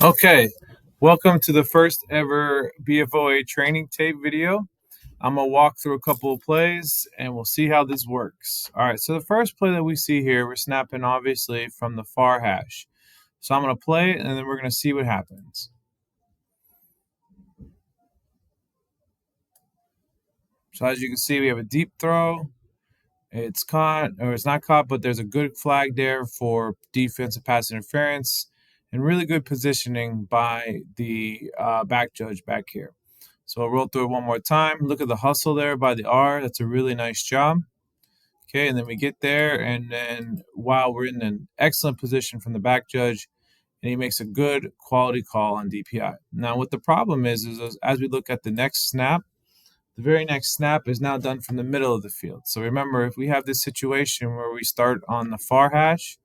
Okay, welcome to the first ever BFOA training tape video. I'm going to walk through a couple of plays and we'll see how this works. All right, so the first play that we see here, we're snapping obviously from the far hash. So I'm going to play it and then we're going to see what happens. So as you can see, we have a deep throw. It's caught, or it's not caught, but there's a good flag there for defensive pass interference and really good positioning by the back judge back here. So I'll roll through it one more time. Look at the hustle there by the R. That's a really nice job. Okay, and then we get there, and then wow, we're in an excellent position from the back judge, and he makes a good quality call on DPI. Now, what the problem is as we look at the next snap, the very next snap is now done from the middle of the field. So remember, if we have this situation where we start on the far hash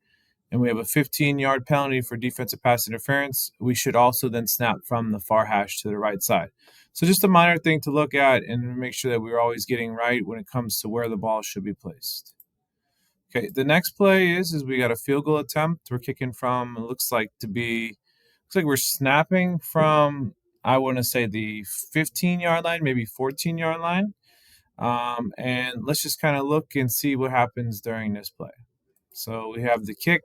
and we have a 15-yard penalty for defensive pass interference, we should also then snap from the far hash to the right side. So just a minor thing to look at and make sure that we're always getting right when it comes to where the ball should be placed. Okay, the next play is we got a field goal attempt. We're kicking from, it looks like we're snapping from, I want to say the 15-yard line, maybe 14-yard line. And let's just kind of look and see what happens during this play. So we have the kick.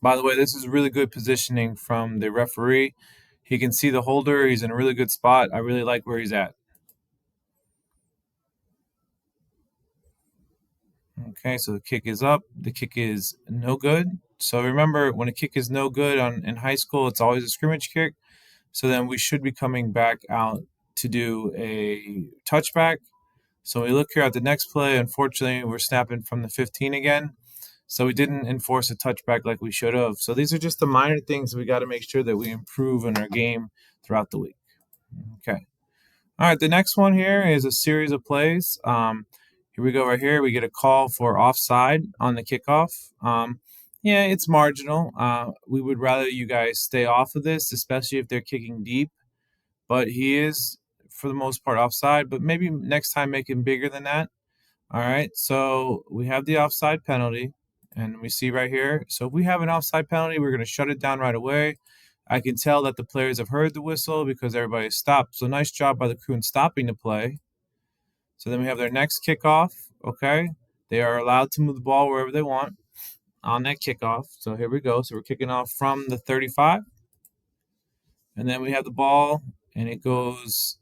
By the way, this is really good positioning from the referee. He can see the holder. He's in a really good spot. I really like where he's at. Okay, so the kick is up. The kick is no good. So remember, when a kick is no good in high school, it's always a scrimmage kick. So then we should be coming back out to do a touchback. So we look here at the next play. Unfortunately, we're snapping from the 15 again. So we didn't enforce a touchback like we should have. So these are just the minor things we got to make sure that we improve in our game throughout the week. Okay. All right, the next one here is a series of plays. Here we go right here. We get a call for offside on the kickoff. Yeah, it's marginal. We would rather you guys stay off of this, especially if they're kicking deep. But he is, for the most part, offside. But maybe next time make him bigger than that. All right, so we have the offside penalty, and we see right here. So if we have an offside penalty, we're going to shut it down right away. I can tell that the players have heard the whistle because everybody stopped. So nice job by the crew in stopping the play. So then we have their next kickoff. Okay, they are allowed to move the ball wherever they want on that kickoff. So here we go. So we're kicking off from the 35, and then we have the ball, and it goes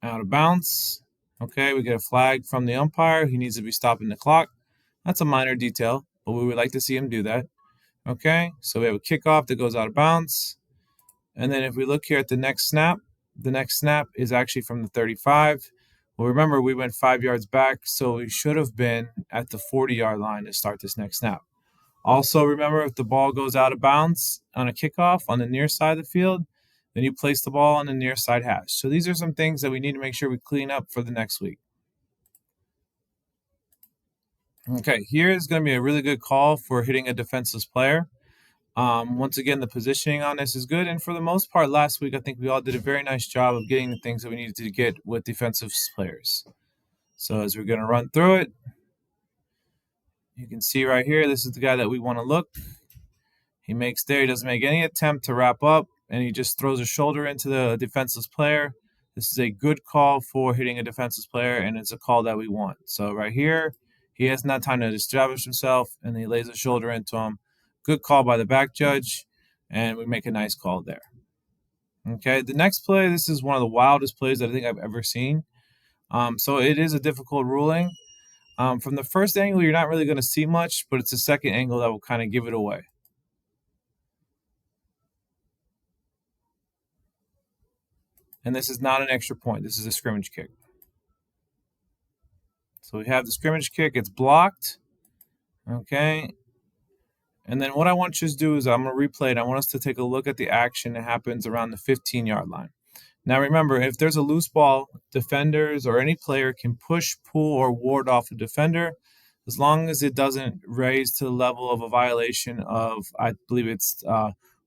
out of bounds. Okay, we get a flag from the umpire. He needs to be stopping the clock. That's a minor detail, but we would like to see him do that. Okay, so we have a kickoff that goes out of bounds. And then if we look here at the next snap is actually from the 35. Well, remember, we went 5 yards back, so we should have been at the 40-yard line to start this next snap. Also, remember, if the ball goes out of bounds on a kickoff on the near side of the field, then you place the ball on the near side hash. So these are some things that we need to make sure we clean up for the next week. Okay, here is going to be a really good call for hitting a defenseless player. Once again, the positioning on this is good. And for the most part, last week, I think we all did a very nice job of getting the things that we needed to get with defensive players. So as we're going to run through it, you can see right here, this is the guy that we want to look. He doesn't make any attempt to wrap up, and he just throws a shoulder into the defenseless player. This is a good call for hitting a defenseless player, and it's a call that we want. So right here, he has not time to establish himself, and he lays a shoulder into him. Good call by the back judge, and we make a nice call there. Okay, the next play, this is one of the wildest plays that I think I've ever seen. So it is a difficult ruling. From the first angle, you're not really going to see much, but it's the second angle that will kind of give it away. And this is not an extra point. This is a scrimmage kick. So we have the scrimmage kick. It's blocked. Okay. And then what I want you to do is I'm going to replay it. I want us to take a look at the action that happens around the 15-yard line. Now remember, if there's a loose ball, defenders or any player can push, pull, or ward off a defender as long as it doesn't raise to the level of a violation of, I believe it's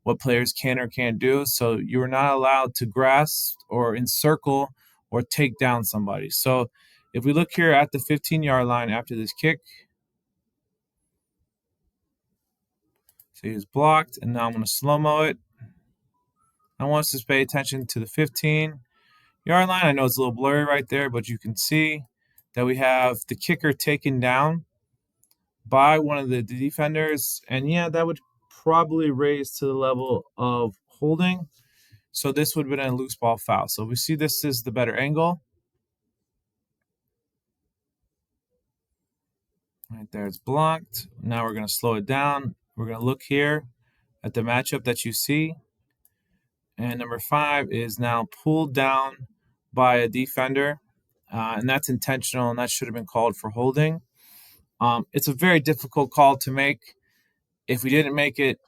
what players can or can't do. So you're not allowed to grasp or encircle or take down somebody. So If we look here at the 15-yard line after this kick, so he was blocked, and now I'm going to slow-mo it. I want us to pay attention to the 15-yard line. I know it's a little blurry right there, but you can see that we have the kicker taken down by one of the defenders. And yeah, that would probably raise to the level of holding. So this would have been a loose ball foul. So we see this is the better angle. Right there, it's blocked. Now we're going to slow it down. We're going to look here at the matchup that you see. And number 5 is now pulled down by a defender. And that's intentional, and that should have been called for holding. It's a very difficult call to make. If we didn't make it,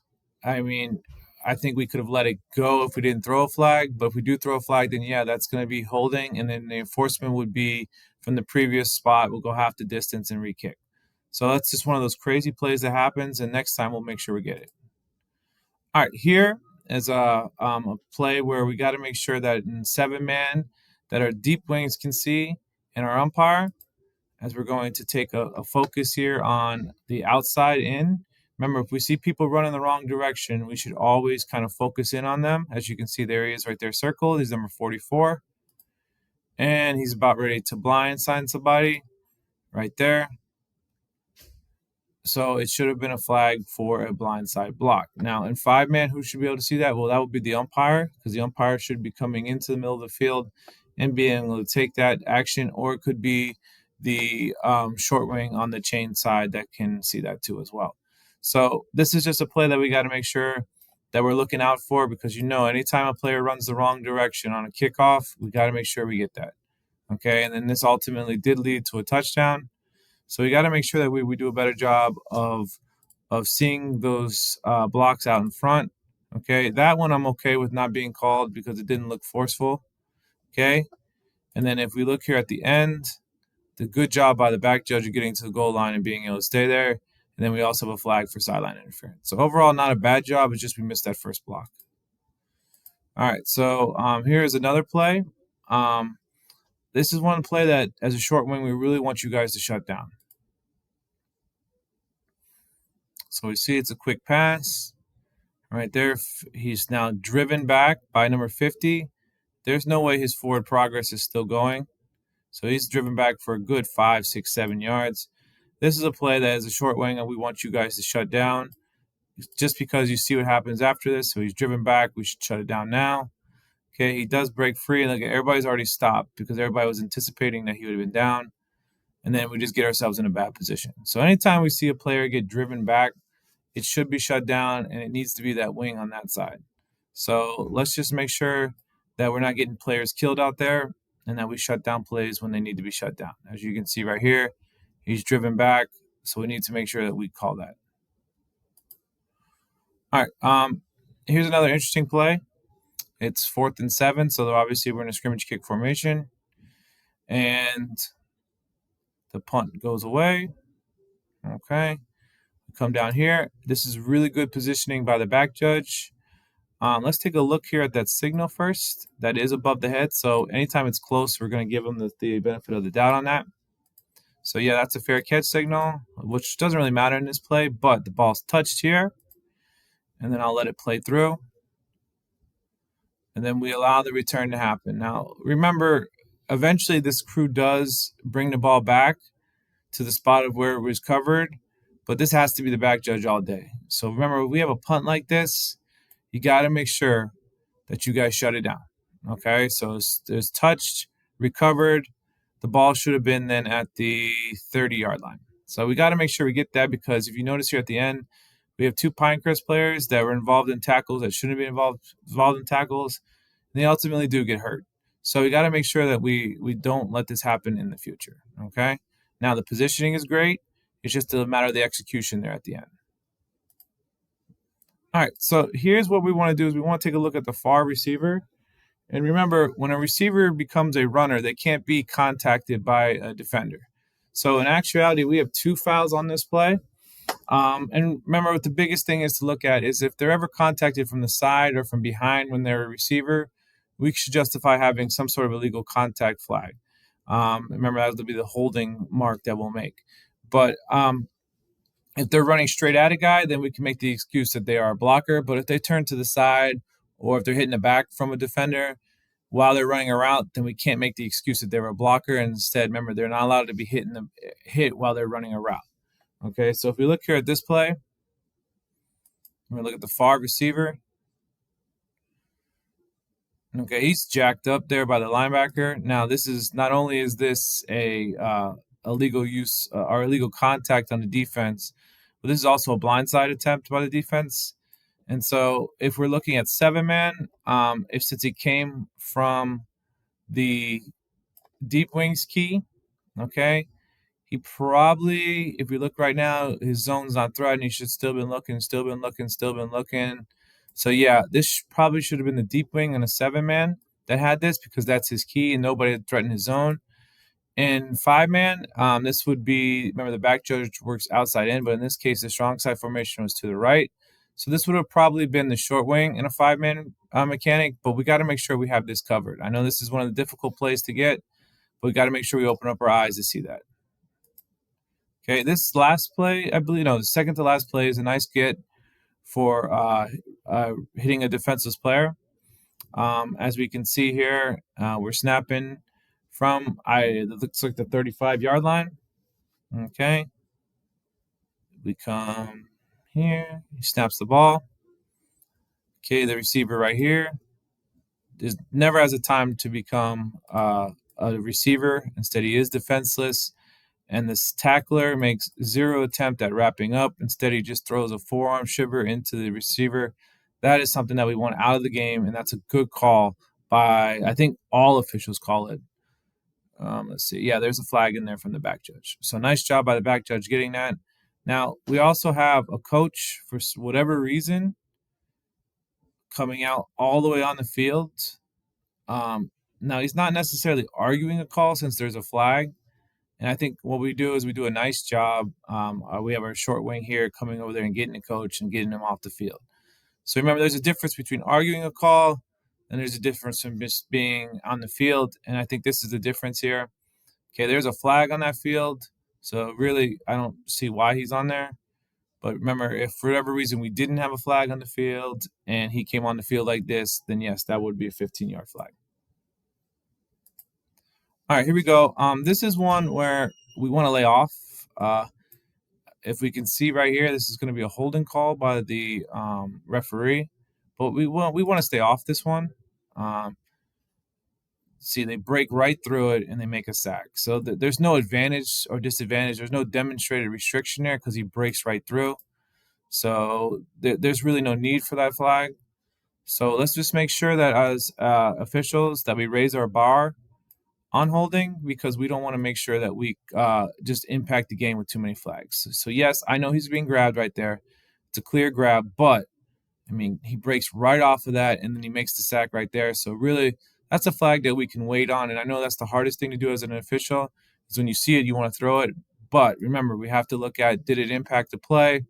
I mean, I think we could have let it go if we didn't throw a flag. But if we do throw a flag, then yeah, that's going to be holding. And then the enforcement would be from the previous spot. We'll go half the distance and re-kick. So that's just one of those crazy plays that happens. And next time we'll make sure we get it. All right, here is a play where we got to make sure that in 7-man that our deep wings can see and our umpire, as we're going to take a focus here on the outside in. Remember, if we see people running the wrong direction, we should always kind of focus in on them. As you can see, there he is right there circled. He's number 44. And he's about ready to blindside somebody right there. So it should have been a flag for a blindside block. Now, in 5-man, who should be able to see that? Well, that would be the umpire, because the umpire should be coming into the middle of the field and being able to take that action, or it could be the short wing on the chain side that can see that too as well. So this is just a play that we got to make sure that we're looking out for, because anytime a player runs the wrong direction on a kickoff, we got to make sure we get that. Okay, and then this ultimately did lead to a touchdown. So we got to make sure that we do a better job of seeing those blocks out in front. Okay, that one I'm okay with not being called because it didn't look forceful. Okay, and then if we look here at the end, the good job by the back judge of getting to the goal line and being able to stay there. And then we also have a flag for sideline interference. So overall, not a bad job. It's just we missed that first block. All right, so here's another play. This is one play that, as a short wing, we really want you guys to shut down. So we see it's a quick pass. Right there, he's now driven back by number 50. There's no way his forward progress is still going. So he's driven back for a good 5, 6, 7 yards. This is a play that is a short wing, and we want you guys to shut down. Just because you see what happens after this. So he's driven back. We should shut it down now. Okay, he does break free. And look, everybody's already stopped because everybody was anticipating that he would have been down. And then we just get ourselves in a bad position. So anytime we see a player get driven back, it should be shut down, and it needs to be that wing on that side. So let's just make sure that we're not getting players killed out there and that we shut down plays when they need to be shut down. As you can see right here, he's driven back, so we need to make sure that we call that. All right, here's another interesting play. It's 4th and 7, so obviously we're in a scrimmage kick formation. And the punt goes away. Okay. Come down here. This is really good positioning by the back judge. Let's take a look here at that signal first. That is above the head, so anytime it's close, we're going to give them the benefit of the doubt on that. So yeah, that's a fair catch signal, which doesn't really matter in this play, but the ball's touched here, and then I'll let it play through. And then we allow the return to happen. Now, remember, eventually this crew does bring the ball back to the spot of where it was covered, but this has to be the back judge all day. So remember, if we have a punt like this, you got to make sure that you guys shut it down. Okay, so it's touched, recovered. The ball should have been then at the 30-yard line. So we got to make sure we get that, because if you notice here at the end, we have 2 Pinecrest players that were involved in tackles that shouldn't be involved in tackles, and they ultimately do get hurt. So we got to make sure that we don't let this happen in the future. Okay. Now, the positioning is great. It's just a matter of the execution there at the end. All right, so here's what we want to do is we want to take a look at the far receiver. And remember, when a receiver becomes a runner, they can't be contacted by a defender. So in actuality, we have 2 fouls on this play. And remember, what the biggest thing is to look at is if they're ever contacted from the side or from behind when they're a receiver, we should justify having some sort of illegal contact flag. Remember, that will be the holding mark that we'll make. But if they're running straight at a guy, then we can make the excuse that they are a blocker. But if they turn to the side or if they're hitting the back from a defender while they're running a route, then we can't make the excuse that they're a blocker. And instead, remember, they're not allowed to be hit while they're running a route. Okay, so if we look here at this play, we look at the far receiver. Okay, he's jacked up there by the linebacker. Now, this is not only is this a illegal use or illegal contact on the defense, but this is also a blindside attempt by the defense. And so, if we're looking at 7-man, since he came from the deep wings key, okay, he probably, if we look right now, his zone's not threatened. He should still been looking. So yeah, this probably should have been the deep wing and a 7-man that had this because that's his key and nobody had threatened his zone. In 5-man, this would be, remember the back judge works outside in, but in this case, the strong side formation was to the right. So this would have probably been the short wing in a 5-man mechanic, but we got to make sure we have this covered. I know this is one of the difficult plays to get, but we got to make sure we open up our eyes to see that. Okay, this last play, I believe, the second to last play is a nice get for hitting a defenseless player. As we can see here, we're snapping from, it looks like the 35-yard line. Okay. We come here. He snaps the ball. Okay, the receiver right here never has a time to become a receiver. Instead, he is defenseless. And this tackler makes zero attempt at wrapping up. Instead, he just throws a forearm shiver into the receiver. That is something that we want out of the game, and that's a good call by, I think all officials call it. Let's see. Yeah, there's a flag in there from the back judge. So nice job by the back judge getting that. Now, we also have a coach, for whatever reason, coming out all the way on the field. Now, he's not necessarily arguing a call since there's a flag. And I think what we do is we do a nice job. We have our short wing here coming over there and getting the coach and getting him off the field. So remember, there's a difference between arguing a call and there's a difference from just being on the field. And I think this is the difference here. Okay, there's a flag on that field. So really, I don't see why he's on there. But remember, if for whatever reason we didn't have a flag on the field and he came on the field like this, then yes, that would be a 15-yard flag. All right, here we go. This is one where we want to lay off. If we can see right here, this is going to be a holding call by the referee, but we want to stay off this one. See, they break right through it and they make a sack. So there's no advantage or disadvantage. There's no demonstrated restriction there because he breaks right through. So there's really no need for that flag. So let's just make sure that as officials that we raise our bar on holding because we don't want to make sure that we just impact the game with too many flags. So yes, I know he's being grabbed right there. It's a clear grab, but I mean, he breaks right off of that and then he makes the sack right there. So really, that's a flag that we can wait on. And I know that's the hardest thing to do as an official is when you see it, you want to throw it. But remember, we have to look at, did it impact the play?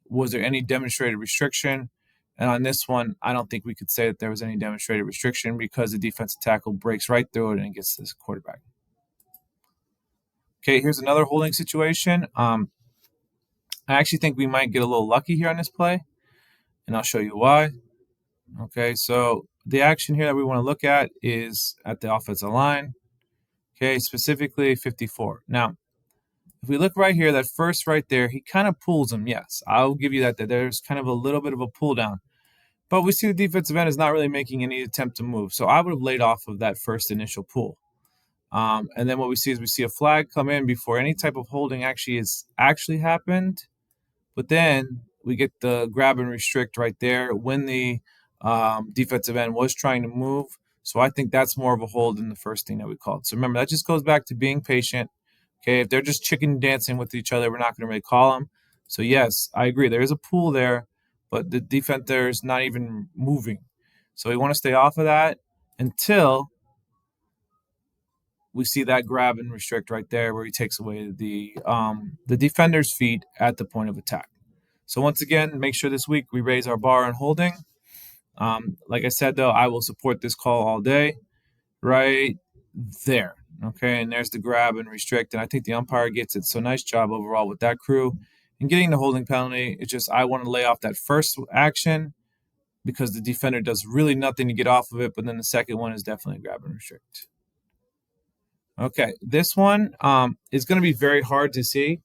Was there any demonstrated restriction? And on this one, I don't think we could say that there was any demonstrated restriction because the defensive tackle breaks right through it and gets to the quarterback. Okay, here's another holding situation. I actually think we might get a little lucky here on this play, and I'll show you why. Okay, so the action here that we want to look at is at the offensive line. Okay, specifically 54. Now, if we look right here, that first right there, he kind of pulls him. Yes, I'll give you that there's kind of a little bit of a pull down. But we see the defensive end is not really making any attempt to move. So I would have laid off of that first initial pull. And then what we see is we see a flag come in before any type of holding actually happened. But then we get the grab and restrict right there when the defensive end was trying to move. So I think that's more of a hold than the first thing that we called. So remember, that just goes back to being patient. Okay, if they're just chicken dancing with each other, we're not going to really call them. So yes, I agree. There is a pull there, but the defense there is not even moving. So we want to stay off of that until we see that grab and restrict right there where he takes away the defender's feet at the point of attack. So once again, make sure this week we raise our bar on holding. Like I said, though, I will support this call all day. Right there. Okay, and there's the grab and restrict, and I think the umpire gets it. So nice job overall with that crew. And getting the holding penalty, it's just I want to lay off that first action because the defender does really nothing to get off of it, but then the second one is definitely grab and restrict. Okay, this one is going to be very hard to see,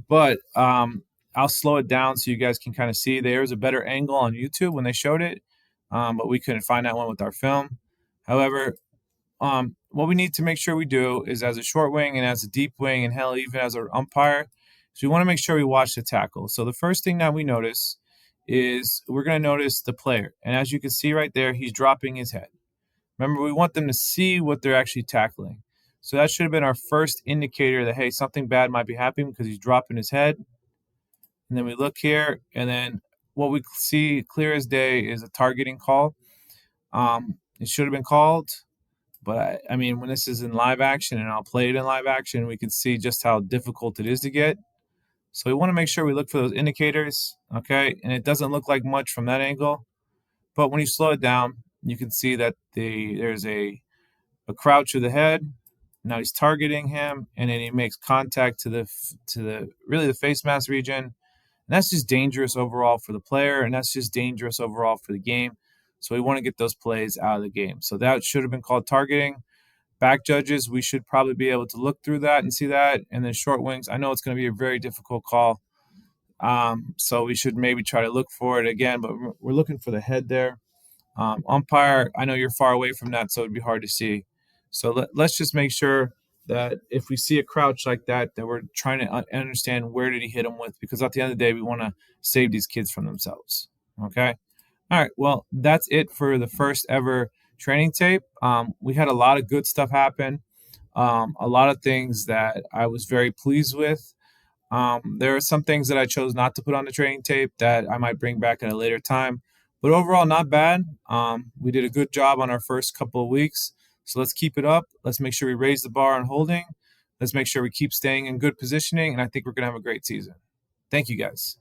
but I'll slow it down so you guys can kind of see. There was a better angle on YouTube when they showed it, but we couldn't find that one with our film. However, what we need to make sure we do is as a short wing and as a deep wing and hell, even as an umpire, is we want to make sure we watch the tackle. So the first thing that we notice is we're going to notice the player. And as you can see right there, he's dropping his head. Remember, we want them to see what they're actually tackling. So that should have been our first indicator that, hey, something bad might be happening because he's dropping his head. And then we look here, and then what we see clear as day is a targeting call. It should have been called. But I mean, when this is in live action, and I'll play it in live action, we can see just how difficult it is to get. So we want to make sure we look for those indicators, okay? And it doesn't look like much from that angle. But when you slow it down, you can see that there's a crouch of the head. Now he's targeting him, and then he makes contact to the really the face mask region. And that's just dangerous overall for the player, and that's just dangerous overall for the game. So we want to get those plays out of the game. So that should have been called targeting. Back judges, we should probably be able to look through that and see that. And then short wings, I know it's going to be a very difficult call. So we should maybe try to look for it again, but we're looking for the head there. Umpire, I know you're far away from that, so it'd be hard to see. So let's just make sure that if we see a crouch like that, that we're trying to understand where did he hit him with, because at the end of the day, we want to save these kids from themselves. Okay. All right. Well, that's it for the first ever training tape. We had a lot of good stuff happen. A lot of things that I was very pleased with. There are some things that I chose not to put on the training tape that I might bring back at a later time. But overall, not bad. We did a good job on our first couple of weeks. So let's keep it up. Let's make sure we raise the bar on holding. Let's make sure we keep staying in good positioning. And I think we're going to have a great season. Thank you, guys.